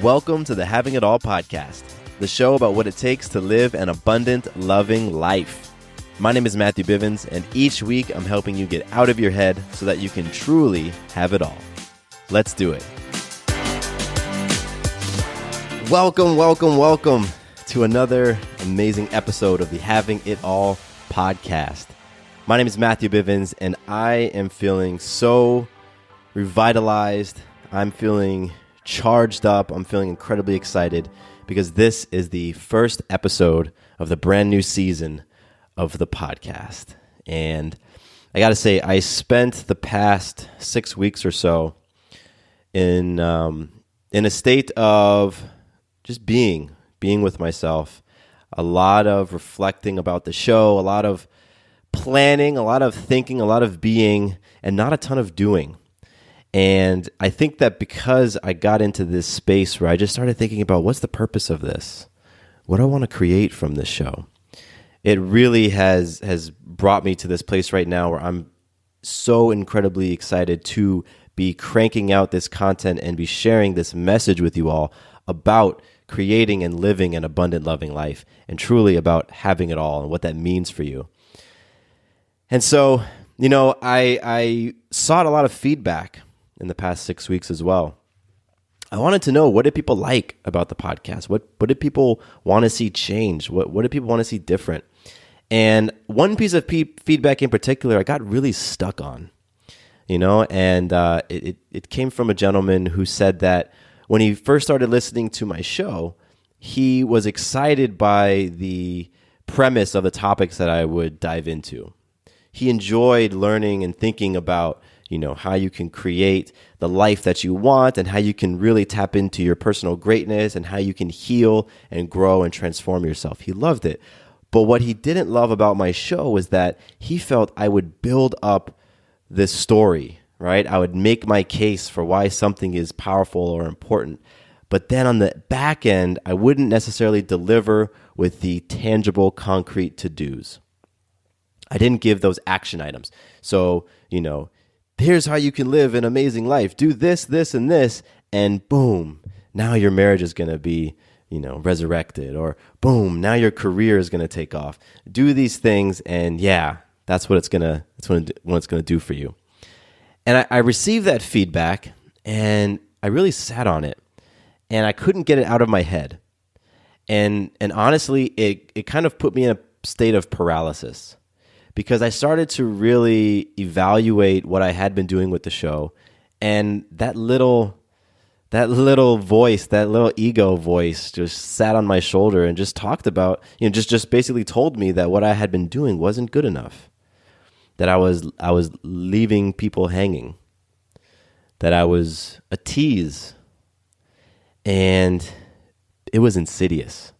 Welcome to the Having It All podcast, the show about what it takes to live an abundant, loving life. My name is Matthew Bivens, and each week I'm helping you get out of your head so that you can truly have it all. Let's do it. Welcome to another amazing episode of the Having It All podcast. My name is Matthew Bivens, and I am feeling so revitalized. I'm feeling charged up. I'm feeling incredibly excited because this is the first episode of the brand new season of the podcast. And I got to say, I spent the past 6 weeks or so in a state of just being with myself. A lot of reflecting about the show, a lot of planning, a lot of thinking, a lot of being, and not a ton of doing. And I think that because I got into this space where I just started thinking about what's the purpose of this? What do I want to create from this show? It really has brought me to this place right now where I'm so incredibly excited to be cranking out this content and be sharing this message with you all about creating and living an abundant, loving life, and truly about having it all and what that means for you. And so, I sought a lot of feedback in the past 6 weeks as well. I wanted to know, what did people like about the podcast? What did people want to see change? What did people want to see different? And one piece of feedback in particular, I got really stuck on, and it came from a gentleman who said that when he first started listening to my show, he was excited by the premise of the topics that I would dive into. He enjoyed learning and thinking about how you can create the life that you want and how you can really tap into your personal greatness and how you can heal and grow and transform yourself. He loved it. But what he didn't love about my show was that he felt I would build up this story, right? I would make my case for why something is powerful or important. But then on the back end, I wouldn't necessarily deliver with the tangible, concrete to-dos. I didn't give those action items. So, here's how you can live an amazing life. Do this, this, and this, and boom, now your marriage is going to be, resurrected. Or boom, now your career is going to take off. Do these things, and yeah, that's what it's going to do for you. And I received that feedback, and I really sat on it, and I couldn't get it out of my head. And honestly, it kind of put me in a state of paralysis, because I started to really evaluate what I had been doing with the show, and that little voice, that little ego voice just sat on my shoulder and just talked about, just basically told me that what I had been doing wasn't good enough, that I was leaving people hanging, that I was a tease, and it was insidious.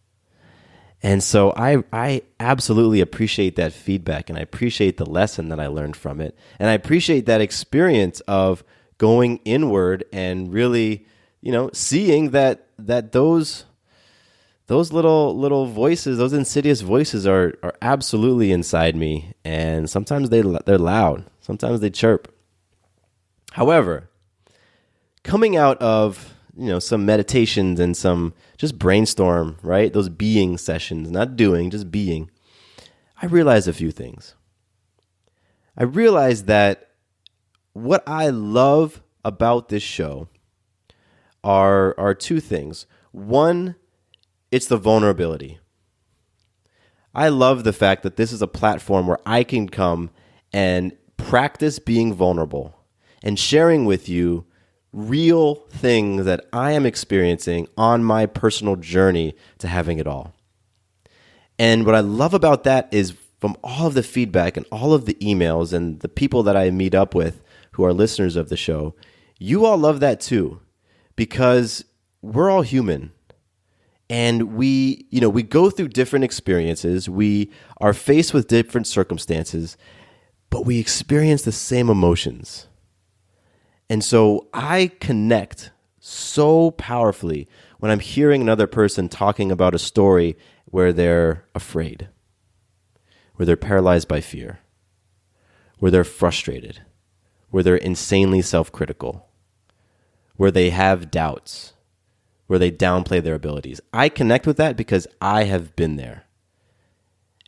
And so I absolutely appreciate that feedback, and I appreciate the lesson that I learned from it. And I appreciate that experience of going inward and really, seeing that those little voices, those insidious voices are absolutely inside me. And sometimes they're loud, sometimes they chirp. However, coming out of some meditations and some just brainstorm, right? Those being sessions, not doing, just being. I realized a few things. I realized that what I love about this show are two things. One, it's the vulnerability. I love the fact that this is a platform where I can come and practice being vulnerable and sharing with you real things that I am experiencing on my personal journey to having it all. And what I love about that is, from all of the feedback and all of the emails and the people that I meet up with who are listeners of the show, you all love that too, because we're all human. And we go through different experiences. We are faced with different circumstances, but we experience the same emotions. And so I connect so powerfully when I'm hearing another person talking about a story where they're afraid, where they're paralyzed by fear, where they're frustrated, where they're insanely self-critical, where they have doubts, where they downplay their abilities. I connect with that because I have been there.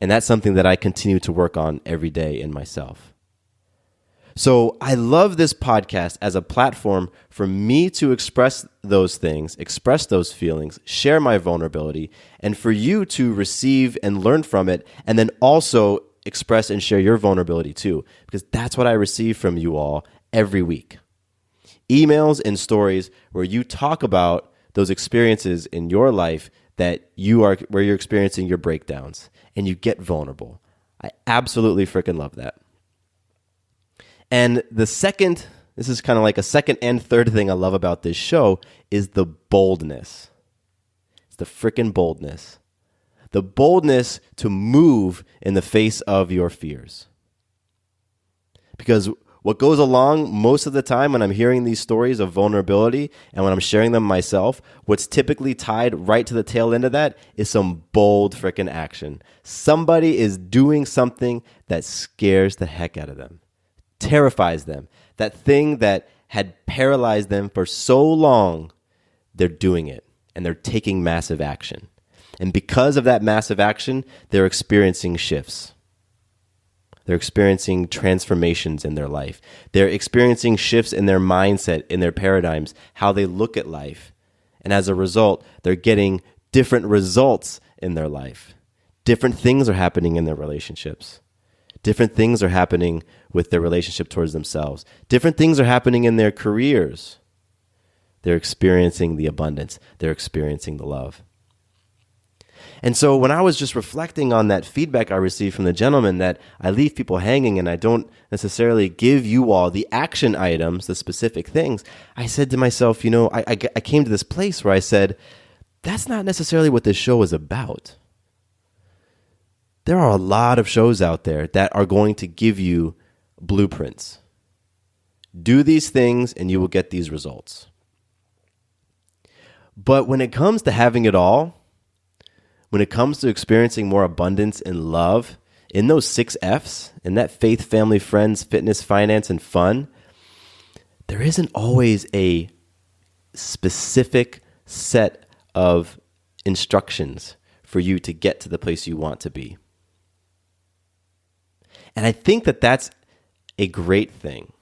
And that's something that I continue to work on every day in myself. So I love this podcast as a platform for me to express those things, express those feelings, share my vulnerability, and for you to receive and learn from it, and then also express and share your vulnerability too, because that's what I receive from you all every week. Emails and stories where you talk about those experiences in your life that where you're experiencing your breakdowns and you get vulnerable. I absolutely freaking love that. And this is kind of like a second and third thing I love about this show is the boldness. It's the freaking boldness. The boldness to move in the face of your fears. Because what goes along most of the time when I'm hearing these stories of vulnerability and when I'm sharing them myself, what's typically tied right to the tail end of that is some bold freaking action. Somebody is doing something that scares the heck out of them, terrifies them. That thing that had paralyzed them for so long, they're doing it and they're taking massive action. And because of that massive action, they're experiencing shifts. They're experiencing transformations in their life. They're experiencing shifts in their mindset, in their paradigms, how they look at life. And as a result, they're getting different results in their life. Different things are happening in their relationships. Different things are happening with their relationship towards themselves. Different things are happening in their careers. They're experiencing the abundance. They're experiencing the love. And so when I was just reflecting on that feedback I received from the gentleman that I leave people hanging and I don't necessarily give you all the action items, the specific things, I said to myself, I came to this place where I said, that's not necessarily what this show is about. There are a lot of shows out there that are going to give you blueprints. Do these things and you will get these results. But when it comes to having it all, when it comes to experiencing more abundance and love in those 6 F's, in that faith, family, friends, fitness, finance, and fun, there isn't always a specific set of instructions for you to get to the place you want to be. And I think that that's a great thing.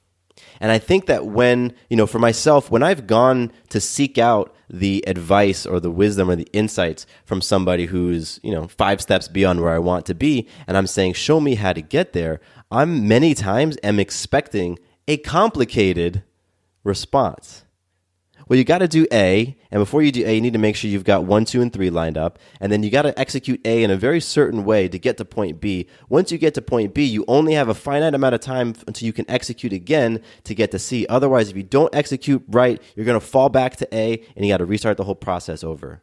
And I think that when, for myself, when I've gone to seek out the advice or the wisdom or the insights from somebody who's, 5 steps beyond where I want to be, and I'm saying, show me how to get there, I'm many times am expecting a complicated response. Well, you got to do A, and before you do A, you need to make sure you've got 1, 2, and 3 lined up, and then you got to execute A in a very certain way to get to point B. Once you get to point B, you only have a finite amount of time until you can execute again to get to C. Otherwise, if you don't execute right, you're going to fall back to A, and you got to restart the whole process over.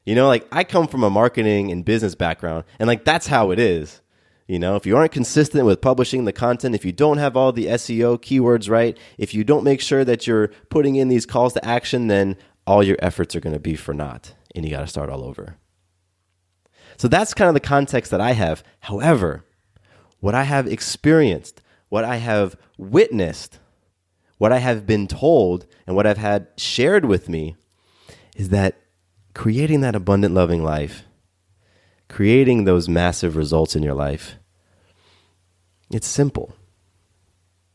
I come from a marketing and business background, and that's how it is. If you aren't consistent with publishing the content, if you don't have all the SEO keywords right, if you don't make sure that you're putting in these calls to action, then all your efforts are going to be for naught, and you got to start all over. So that's kind of the context that I have. However, what I have experienced, what I have witnessed, what I have been told, and what I've had shared with me is that creating that abundant, loving life, creating those massive results in your life, it's simple.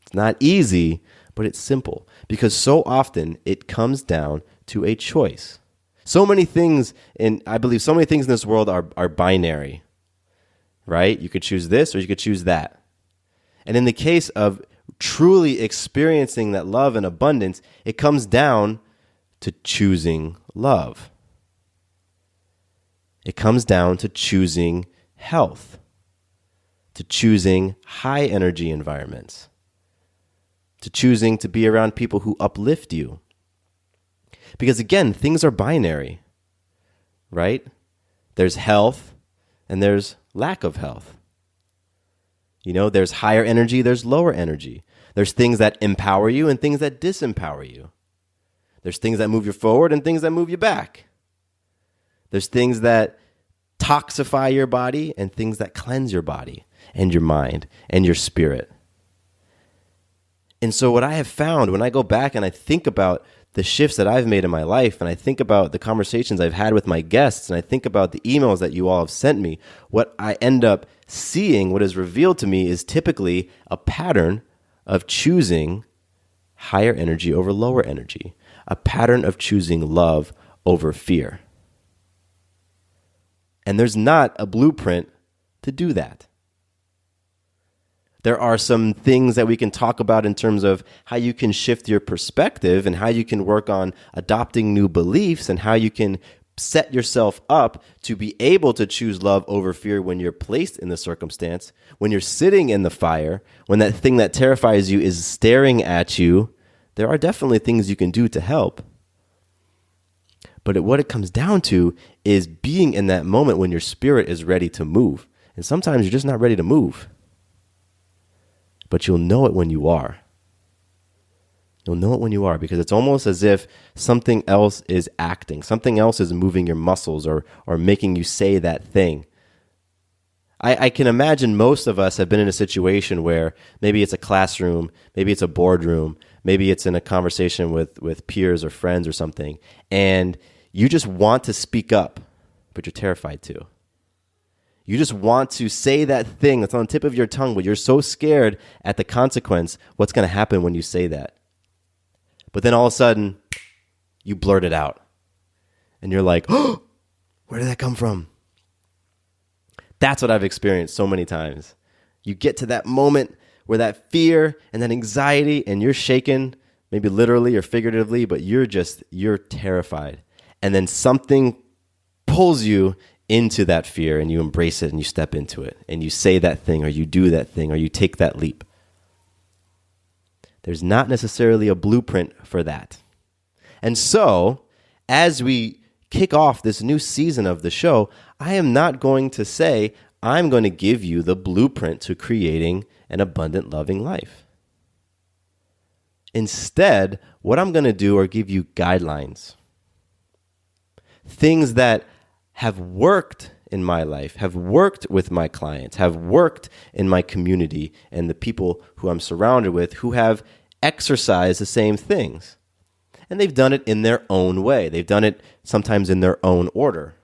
It's not easy, but it's simple because so often it comes down to a choice. So many things in this world are binary, right? You could choose this or you could choose that. And in the case of truly experiencing that love and abundance, it comes down to choosing love. It comes down to choosing health, to choosing high energy environments, to choosing to be around people who uplift you. Because again, things are binary, right? There's health and there's lack of health. There's higher energy, there's lower energy. There's things that empower you and things that disempower you. There's things that move you forward and things that move you back. There's things that toxify your body and things that cleanse your body and your mind and your spirit. And so what I have found when I go back and I think about the shifts that I've made in my life, and I think about the conversations I've had with my guests, and I think about the emails that you all have sent me, what I end up seeing, what is revealed to me is typically a pattern of choosing higher energy over lower energy, a pattern of choosing love over fear. And there's not a blueprint to do that. There are some things that we can talk about in terms of how you can shift your perspective and how you can work on adopting new beliefs and how you can set yourself up to be able to choose love over fear when you're placed in the circumstance, when you're sitting in the fire, when that thing that terrifies you is staring at you. There are definitely things you can do to help. But what it comes down to is being in that moment when your spirit is ready to move. And sometimes you're just not ready to move. But you'll know it when you are. You'll know it when you are, because it's almost as if something else is acting. Something else is moving your muscles or making you say that thing. I can imagine most of us have been in a situation where maybe it's a classroom, maybe it's a boardroom, maybe it's in a conversation with peers or friends or something, and you just want to speak up, but you're terrified to. You just want to say that thing that's on the tip of your tongue, but you're so scared at the consequence, what's going to happen when you say that. But then all of a sudden, you blurt it out. And you're like, oh, where did that come from? That's what I've experienced so many times. You get to that moment where that fear and that anxiety, and you're shaken, maybe literally or figuratively, but you're terrified. And then something pulls you into that fear, and you embrace it and you step into it and you say that thing or you do that thing or you take that leap. There's not necessarily a blueprint for that. And so, as we kick off this new season of the show, I am not going to say I'm going to give you the blueprint to creating an abundant, loving life. Instead, what I'm going to do are give you guidelines. Things that have worked in my life, have worked with my clients, have worked in my community and the people who I'm surrounded with who have exercised the same things. And they've done it in their own way. They've done it sometimes in their own order.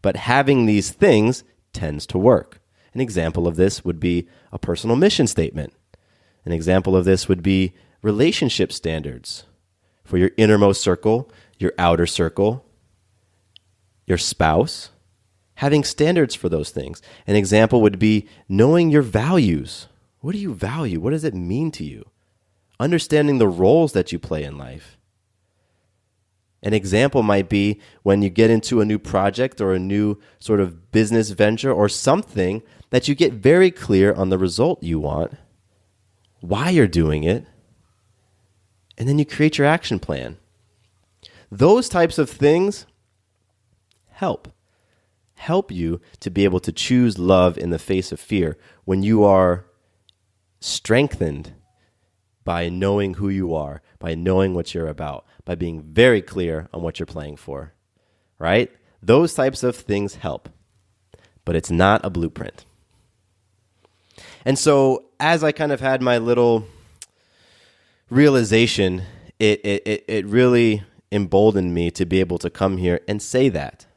But having these things tends to work. An example of this would be a personal mission statement. An example of this would be relationship standards for your innermost circle, your outer circle, your spouse, having standards for those things. An example would be knowing your values. What do you value? What does it mean to you? Understanding the roles that you play in life. An example might be when you get into a new project or a new sort of business venture or something that you get very clear on the result you want, why you're doing it, and then you create your action plan. Those types of things help you to be able to choose love in the face of fear when you are strengthened by knowing who you are, by knowing what you're about, by being very clear on what you're playing for, right? Those types of things help, but it's not a blueprint. And so as I kind of had my little realization, it really emboldened me to be able to come here and say that.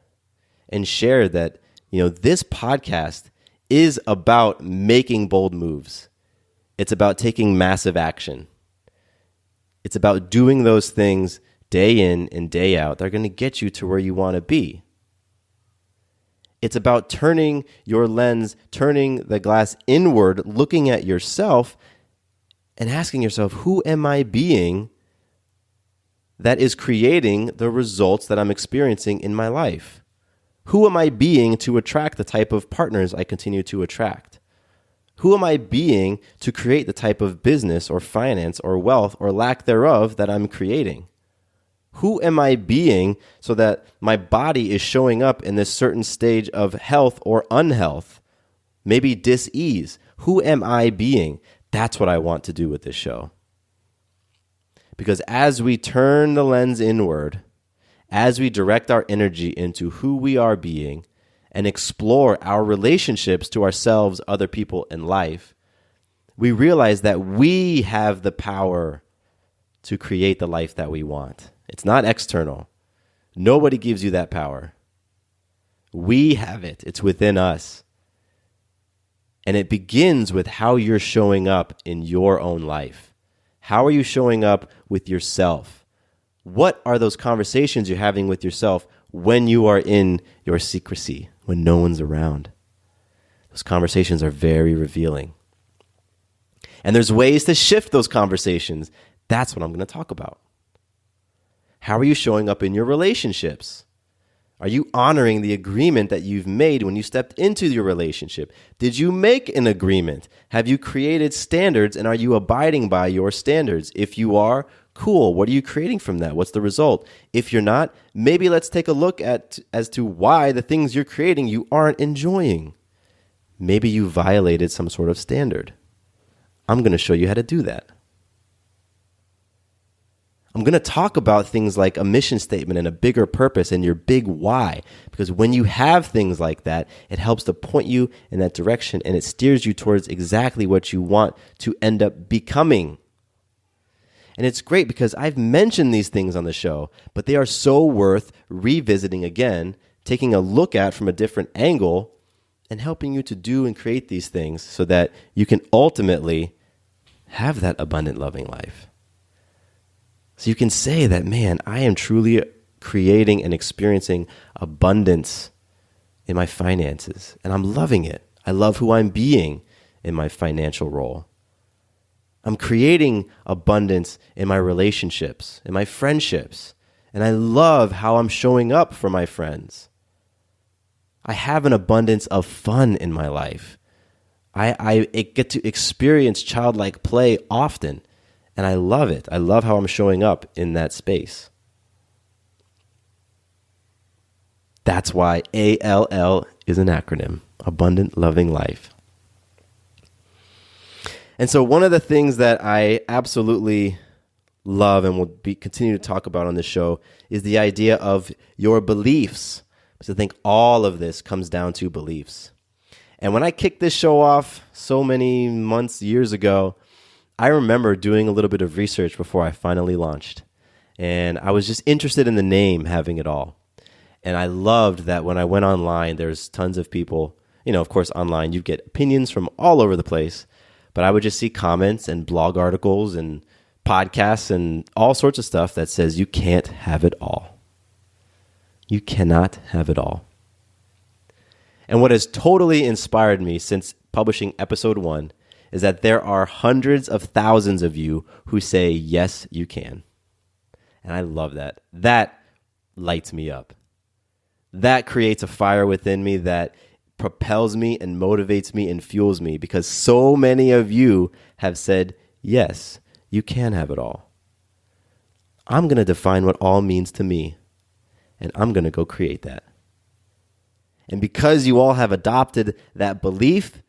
And share that, this podcast is about making bold moves. It's about taking massive action. It's about doing those things day in and day out that are going to get you to where you want to be. It's about turning your lens, turning the glass inward, looking at yourself and asking yourself, who am I being that is creating the results that I'm experiencing in my life? Who am I being to attract the type of partners I continue to attract? Who am I being to create the type of business or finance or wealth or lack thereof that I'm creating? Who am I being so that my body is showing up in this certain stage of health or unhealth, maybe dis-ease? Who am I being? That's what I want to do with this show. Because as we turn the lens inward, as we direct our energy into who we are being and explore our relationships to ourselves, other people, and life, we realize that we have the power to create the life that we want. It's not external. Nobody gives you that power. We have it. It's within us. And it begins with how you're showing up in your own life. How are you showing up with yourself? What are those conversations you're having with yourself when you are in your secrecy, when no one's around? Those conversations are very revealing. And there's ways to shift those conversations. That's what I'm going to talk about. How are you showing up in your relationships? Are you honoring the agreement that you've made when you stepped into your relationship? Did you make an agreement? Have you created standards, and are you abiding by your standards? If you are, cool. What are you creating from that? What's the result? If you're not, maybe let's take a look at as to why the things you're creating you aren't enjoying. Maybe you violated some sort of standard. I'm going to show you how to do that. I'm going to talk about things like a mission statement and a bigger purpose and your big why, because when you have things like that, it helps to point you in that direction, and it steers you towards exactly what you want to end up becoming. And it's great because I've mentioned these things on the show, but they are so worth revisiting again, taking a look at from a different angle, and helping you to do and create these things so that you can ultimately have that abundant, loving life. So you can say that, man, I am truly creating and experiencing abundance in my finances, and I'm loving it. I love who I'm being in my financial role. I'm creating abundance in my relationships, in my friendships, and I love how I'm showing up for my friends. I have an abundance of fun in my life. I get to experience childlike play often, and I love it. I love how I'm showing up in that space. That's why ALL is an acronym, Abundant Loving Life. And so one of the things that I absolutely love and will continue to talk about on this show is the idea of your beliefs. Because I think all of this comes down to beliefs. And when I kicked this show off so many months, years ago, I remember doing a little bit of research before I finally launched. And I was just interested in the name, Having It All. And I loved that when I went online, there's tons of people, of course, online, you get opinions from all over the place. But I would just see comments and blog articles and podcasts and all sorts of stuff that says you can't have it all. You cannot have it all. And what has totally inspired me since publishing episode 1 is that there are hundreds of thousands of you who say, yes, you can. And I love that. That lights me up. That creates a fire within me that propels me and motivates me and fuels me because so many of you have said, yes, you can have it all. I'm going to define what all means to me, and I'm going to go create that. And because you all have adopted that belief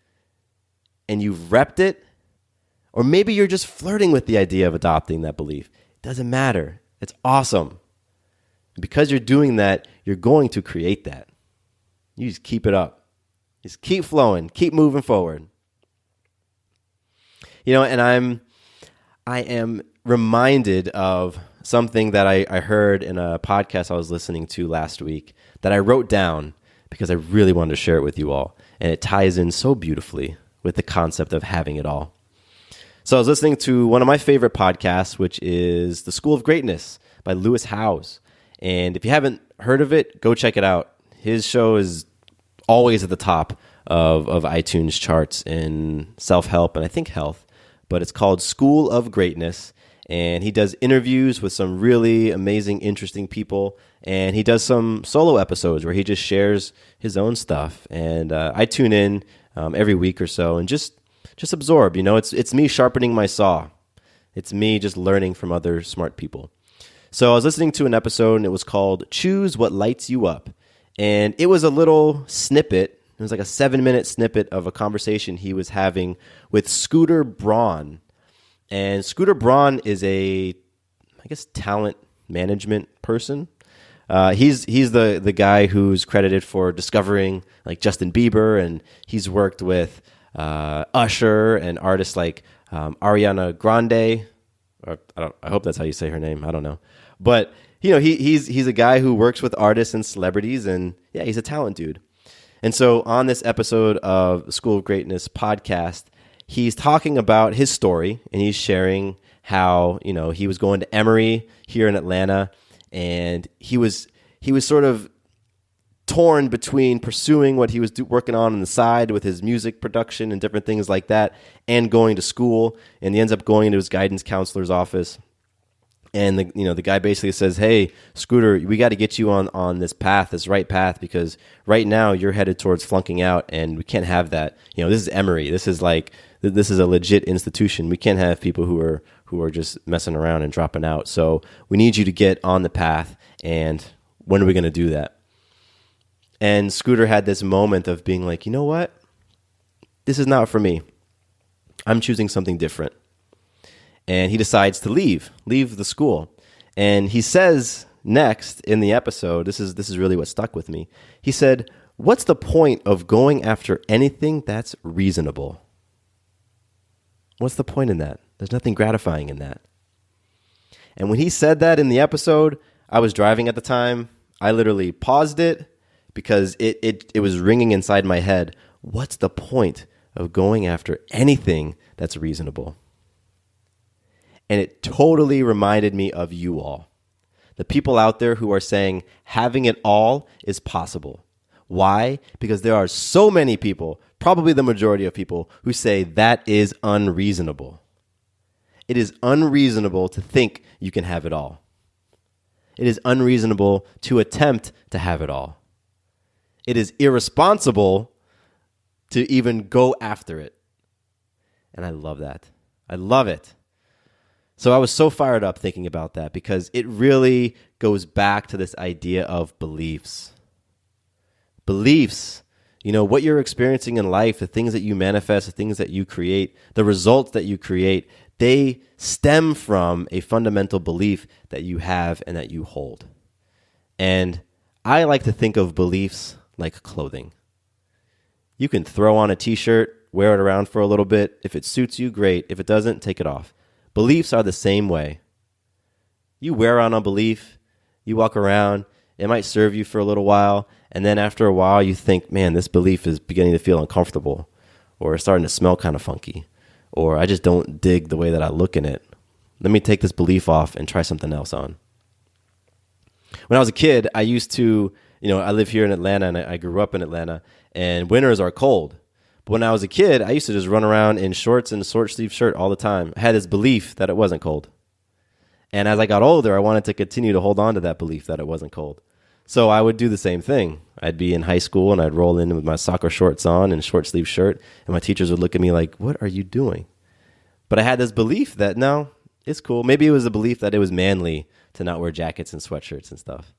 and you've repped it, or maybe you're just flirting with the idea of adopting that belief, it doesn't matter. It's awesome. And because you're doing that, you're going to create that. You just keep it up. Just keep flowing, keep moving forward. And I am reminded of something that I heard in a podcast I was listening to last week that I wrote down because I really wanted to share it with you all. And it ties in so beautifully with the concept of having it all. So I was listening to one of my favorite podcasts, which is The School of Greatness by Lewis Howes. And if you haven't heard of it, go check it out. His show is always at the top of iTunes charts in self-help and I think health. But it's called School of Greatness. And he does interviews with some really amazing, interesting people. And he does some solo episodes where he just shares his own stuff. And I tune in every week or so and just absorb. It's me sharpening my saw. It's me just learning from other smart people. So I was listening to an episode and it was called Choose What Lights You Up. And it was a little snippet. It was like a 7-minute snippet of a conversation he was having with Scooter Braun. And Scooter Braun is talent management person. He's the guy who's credited for discovering like Justin Bieber, and he's worked with Usher and artists like Ariana Grande. or I hope that's how you say her name. I don't know. But, he's a guy who works with artists and celebrities, and yeah, he's a talent dude. And so on this episode of School of Greatness podcast, he's talking about his story, and he's sharing how, he was going to Emory here in Atlanta, and he was sort of torn between pursuing what he was working on the side with his music production and different things like that, and going to school. And he ends up going into his guidance counselor's office. And the guy basically says, "Hey, Scooter, we got to get you on this path, this right path, because right now you're headed towards flunking out, and we can't have that. This is Emory. This is a legit institution. We can't have people who are just messing around and dropping out. So we need you to get on the path. And when are we going to do that?" And Scooter had this moment of being like, you know what? This is not for me. I'm choosing something different. And he decides to leave the school. And he says next in the episode, this is really what stuck with me. He said, "What's the point of going after anything that's reasonable? What's the point in that? There's nothing gratifying in that." And when he said that in the episode, I was driving at the time. I literally paused it because it was ringing inside my head. What's the point of going after anything that's reasonable? And it totally reminded me of you all, the people out there who are saying having it all is possible. Why? Because there are so many people, probably the majority of people, who say that is unreasonable. It is unreasonable to think you can have it all. It is unreasonable to attempt to have it all. It is irresponsible to even go after it. And I love that. I love it. So I was so fired up thinking about that because it really goes back to this idea of beliefs. Beliefs, what you're experiencing in life, the things that you manifest, the things that you create, the results that you create, they stem from a fundamental belief that you have and that you hold. And I like to think of beliefs like clothing. You can throw on a t-shirt, wear it around for a little bit. If it suits you, great. If it doesn't, take it off. Beliefs are the same way. You wear on a belief, you walk around, it might serve you for a little while, and then after a while you think, man, this belief is beginning to feel uncomfortable, or it's starting to smell kind of funky, or I just don't dig the way that I look in it. Let me take this belief off and try something else on. When I was a kid, I used to, I live here in Atlanta, and I grew up in Atlanta, and winters are cold. But when I was a kid, I used to just run around in shorts and a short-sleeve shirt all the time. I had this belief that it wasn't cold. And as I got older, I wanted to continue to hold on to that belief that it wasn't cold. So I would do the same thing. I'd be in high school, and I'd roll in with my soccer shorts on and short-sleeve shirt, and my teachers would look at me like, what are you doing? But I had this belief that, no, it's cool. Maybe it was a belief that it was manly to not wear jackets and sweatshirts and stuff.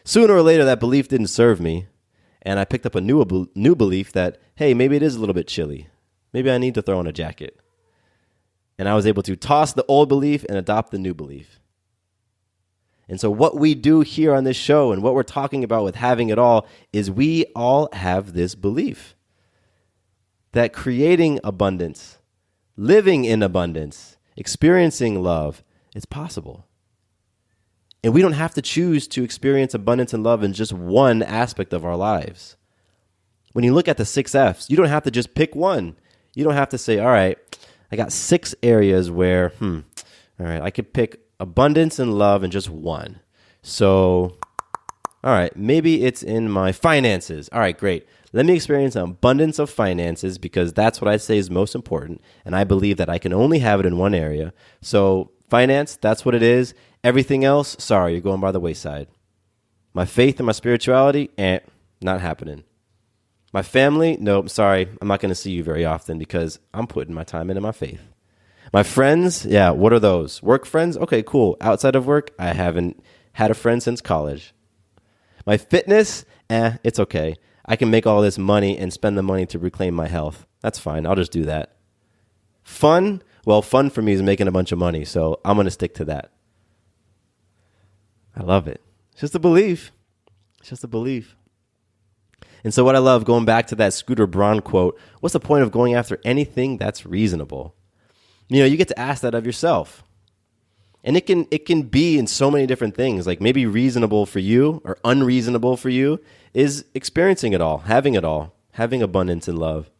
Sooner or later, that belief didn't serve me. And I picked up a new belief that, hey, maybe it is a little bit chilly. Maybe I need to throw on a jacket. And I was able to toss the old belief and adopt the new belief. And so what we do here on this show and what we're talking about with Having It All is we all have this belief that creating abundance, living in abundance, experiencing love, is possible. And we don't have to choose to experience abundance and love in just one aspect of our lives. When you look at the 6 F's, you don't have to just pick one. You don't have to say, all right, I got 6 areas where, all right, I could pick abundance and love in just one. So, all right, maybe it's in my finances. All right, great. Let me experience an abundance of finances because that's what I say is most important. And I believe that I can only have it in one area. So finance, that's what it is. Everything else, sorry, you're going by the wayside. My faith and my spirituality, not happening. My family, nope, sorry, I'm not going to see you very often because I'm putting my time into my faith. My friends, yeah, what are those? Work friends? Okay, cool. Outside of work, I haven't had a friend since college. My fitness, it's okay. I can make all this money and spend the money to reclaim my health. That's fine. I'll just do that. Fun? Well, fun for me is making a bunch of money, so I'm going to stick to that. I love it. It's just a belief. It's just a belief. And so what I love, going back to that Scooter Braun quote, what's the point of going after anything that's reasonable? You get to ask that of yourself. And it can be in so many different things. Like maybe reasonable for you or unreasonable for you is experiencing it all, having abundance and love.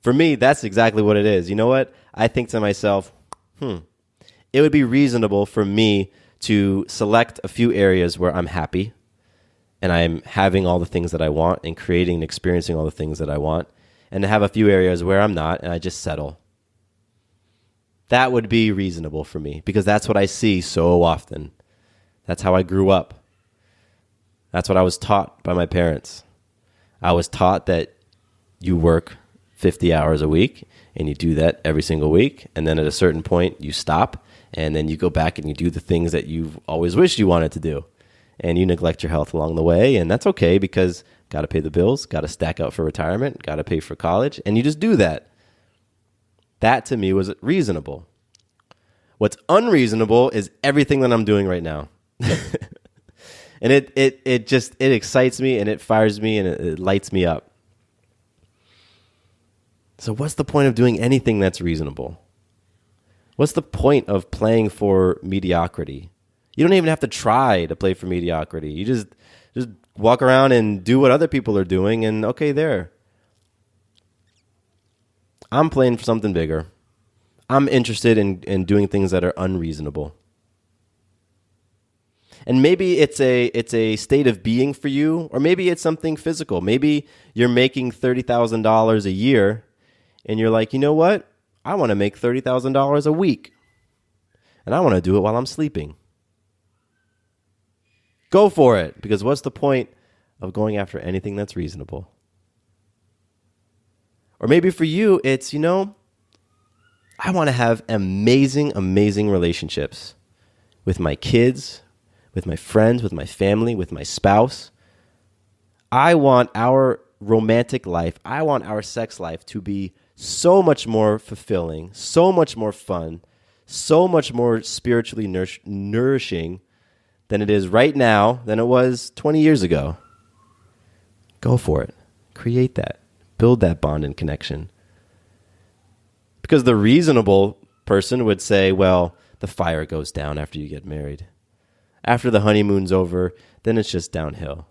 For me, that's exactly what it is. You know what? I think to myself, it would be reasonable for me to select a few areas where I'm happy and I'm having all the things that I want and creating and experiencing all the things that I want, and to have a few areas where I'm not and I just settle. That would be reasonable for me because that's what I see so often. That's how I grew up. That's what I was taught by my parents. I was taught that you work 50 hours a week and you do that every single week. And then at a certain point you stop and then you go back and you do the things that you've always wished you wanted to do. And you neglect your health along the way. And that's okay because got to pay the bills, got to stack out for retirement, got to pay for college. And you just do that. That to me was reasonable. What's unreasonable is everything that I'm doing right now. And it excites me and it fires me and it lights me up. So what's the point of doing anything that's reasonable? What's the point of playing for mediocrity? You don't even have to try to play for mediocrity. You just walk around and do what other people are doing and okay, there. I'm playing for something bigger. I'm interested in doing things that are unreasonable. And maybe it's a state of being for you, or maybe it's something physical. Maybe you're making $30,000 a year, and you're like, you know what? I want to make $30,000 a week, and I want to do it while I'm sleeping. Go for it, because what's the point of going after anything that's reasonable? Or maybe for you, it's, I want to have amazing, amazing relationships with my kids, with my friends, with my family, with my spouse. I want our romantic life, I want our sex life to be so much more fulfilling, so much more fun, so much more spiritually nourishing than it is right now than it was 20 years ago. Go for it. Create that. Build that bond and connection. Because the reasonable person would say, well, the fire goes down after you get married. After the honeymoon's over, then it's just downhill.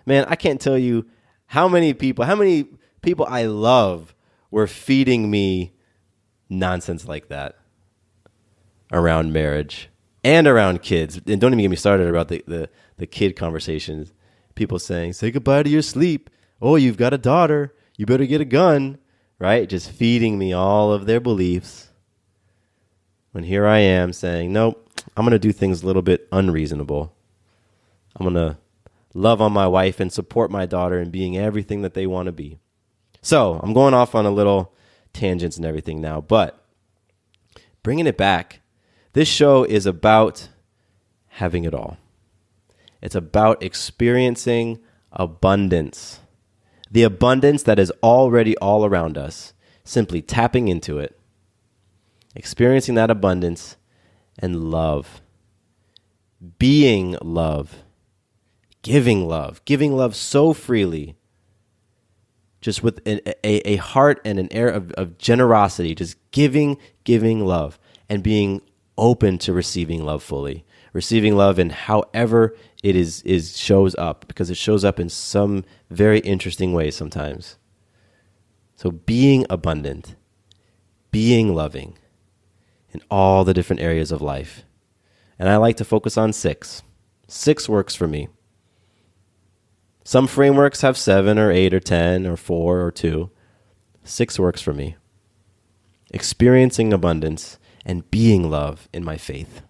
Man, I can't tell you how many people I love were feeding me nonsense like that around marriage and around kids. And don't even get me started about the kid conversations. People saying, say goodbye to your sleep. Oh, you've got a daughter. You better get a gun. Right? Just feeding me all of their beliefs. When here I am saying, nope, I'm going to do things a little bit unreasonable. I'm going to love on my wife and support my daughter in being everything that they want to be. So I'm going off on a little tangents and everything now, but bringing it back, this show is about having it all. It's about experiencing abundance. The abundance that is already all around us, simply tapping into it, experiencing that abundance and love, being love, giving love so freely, just with a heart and an air of generosity, just giving love and being open to receiving love fully, receiving love in however it is shows up, because it shows up in some very interesting ways sometimes. So being abundant, being loving in all the different areas of life. And I like to focus on 6. 6 works for me. Some frameworks have 7 or 8 or 10 or 4 or 2. 6 works for me. Experiencing abundance and being love in my faith.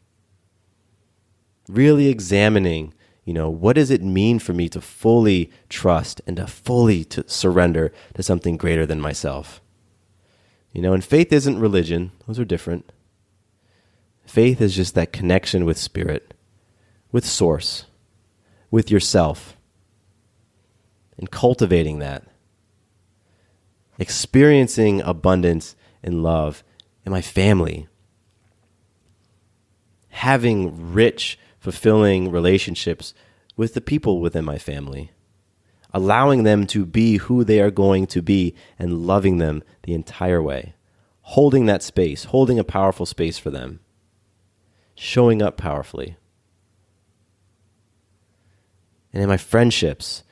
Really examining, what does it mean for me to fully trust and to fully surrender to something greater than myself? And faith isn't religion. Those are different. Faith is just that connection with spirit, with source, with yourself, and cultivating that. Experiencing abundance and love in my family. Having rich, fulfilling relationships with the people within my family, allowing them to be who they are going to be and loving them the entire way, holding that space, holding a powerful space for them, showing up powerfully. And in my friendships,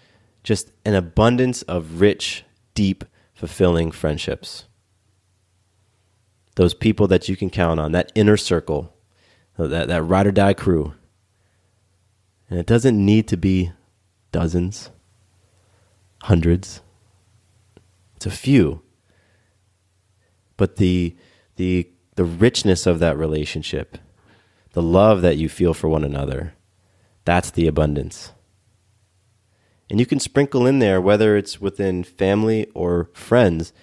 just an abundance of rich, deep, fulfilling friendships. Those people that you can count on, that inner circle, that ride or die crew. And it doesn't need to be dozens, hundreds. It's a few. But the richness of that relationship, the love that you feel for one another, that's the abundance. And you can sprinkle in there, whether it's within family or friends,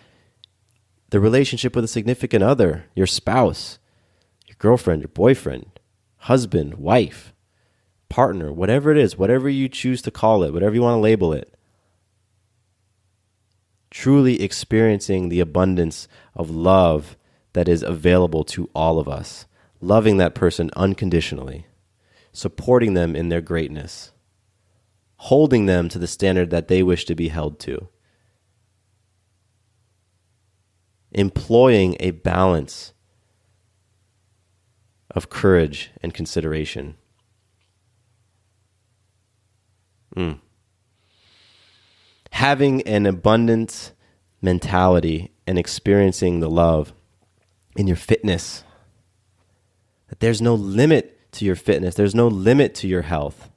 the relationship with a significant other, your spouse, your girlfriend, your boyfriend, husband, wife, partner, whatever it is, whatever you choose to call it, whatever you want to label it. Truly experiencing the abundance of love that is available to all of us. Loving that person unconditionally. Supporting them in their greatness. Holding them to the standard that they wish to be held to. Employing a balance of courage and consideration. Having an abundant mentality and experiencing the love in your fitness. That there's no limit to your fitness. There's no limit to your health.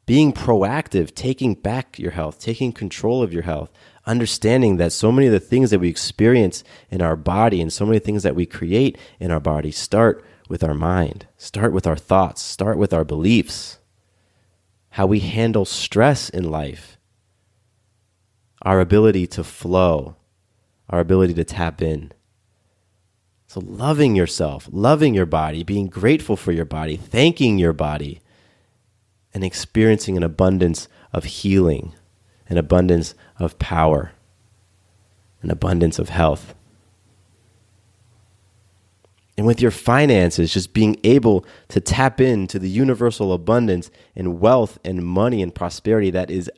Being proactive, taking back your health, taking control of your health, understanding that so many of the things that we experience in our body and so many things that we create in our body start with our mind, start with our thoughts, start with our beliefs, how we handle stress in life, our ability to flow, our ability to tap in. So loving yourself, loving your body, being grateful for your body, thanking your body, and experiencing an abundance of healing, an abundance of power, an abundance of health. And with your finances, just being able to tap into the universal abundance and wealth and money and prosperity that is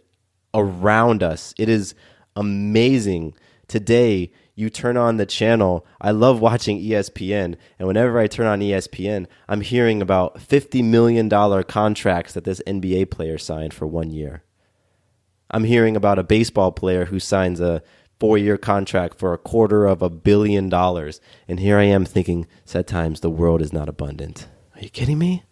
around us. It is amazing. Today, you turn on the channel. I love watching ESPN. And whenever I turn on ESPN, I'm hearing about $50 million contracts that this NBA player signed for 1 year. I'm hearing about a baseball player who signs a 4-year contract for $250 million. And here I am thinking, at times, the world is not abundant. Are you kidding me?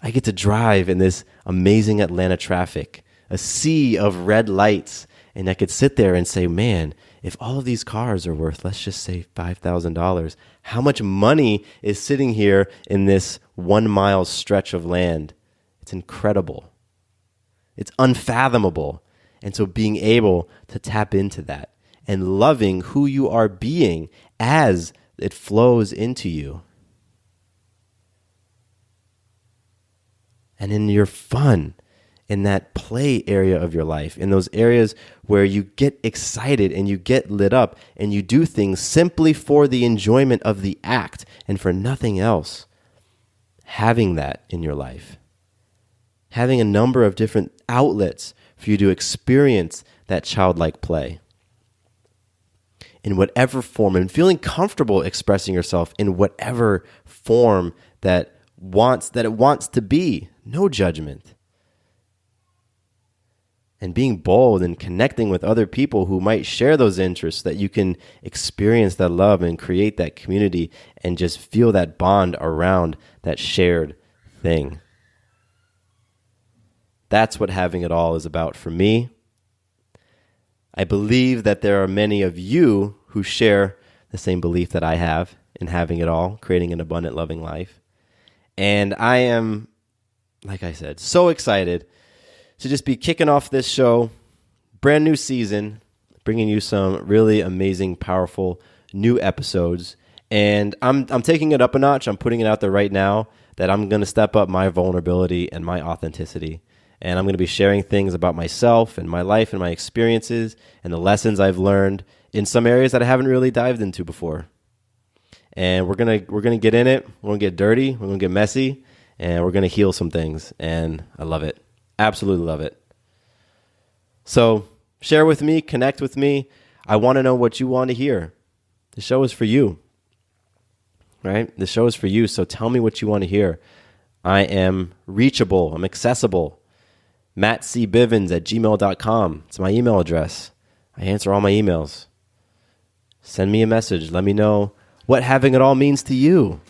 I get to drive in this amazing Atlanta traffic, a sea of red lights, and I could sit there and say, man, if all of these cars are worth, let's just say $5,000, how much money is sitting here in this 1 mile stretch of land? It's incredible. It's unfathomable. And so being able to tap into that and loving who you are being as it flows into you. And in your fun, in that play area of your life, in those areas where you get excited and you get lit up and you do things simply for the enjoyment of the act and for nothing else. Having that in your life. Having a number of different outlets for you to experience that childlike play in whatever form, and feeling comfortable expressing yourself in whatever form that it wants to be. No judgment. And being bold and connecting with other people who might share those interests, that you can experience that love and create that community and just feel that bond around that shared thing. That's what having it all is about for me. I believe that there are many of you who share the same belief that I have in having it all, creating an abundant, loving life. And I am, like I said, so excited to just be kicking off this show, brand new season, bringing you some really amazing, powerful new episodes. And I'm taking it up a notch. I'm putting it out there right now that I'm going to step up my vulnerability and my authenticity. And I'm going to be sharing things about myself and my life and my experiences and the lessons I've learned in some areas that I haven't really dived into before. And we're gonna get in it. We're gonna get dirty. We're gonna get messy, and we're gonna heal some things. And I love it. Absolutely love it. So share with me, connect with me. I want to know what you want to hear. The show is for you. right? The show is for you, so tell me what you want to hear. I am reachable. I'm accessible. mattcbivens@gmail.com. It's my email address. I answer all my emails. Send me a message. Let me know what having it all means to you.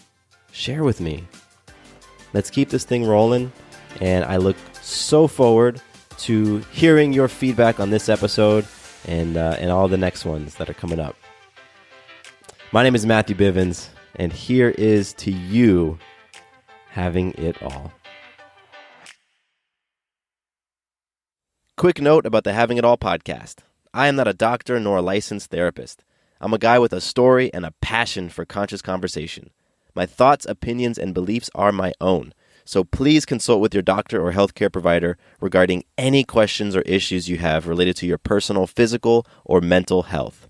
Share with me. Let's keep this thing rolling, and I look so forward to hearing your feedback on this episode and all the next ones that are coming up. My name is Matthew Bivens, and here is to you having it all. Quick note about the Having It All podcast. I am not a doctor nor a licensed therapist. I'm a guy with a story and a passion for conscious conversation. My thoughts, opinions, and beliefs are my own. So please consult with your doctor or healthcare provider regarding any questions or issues you have related to your personal, physical, or mental health.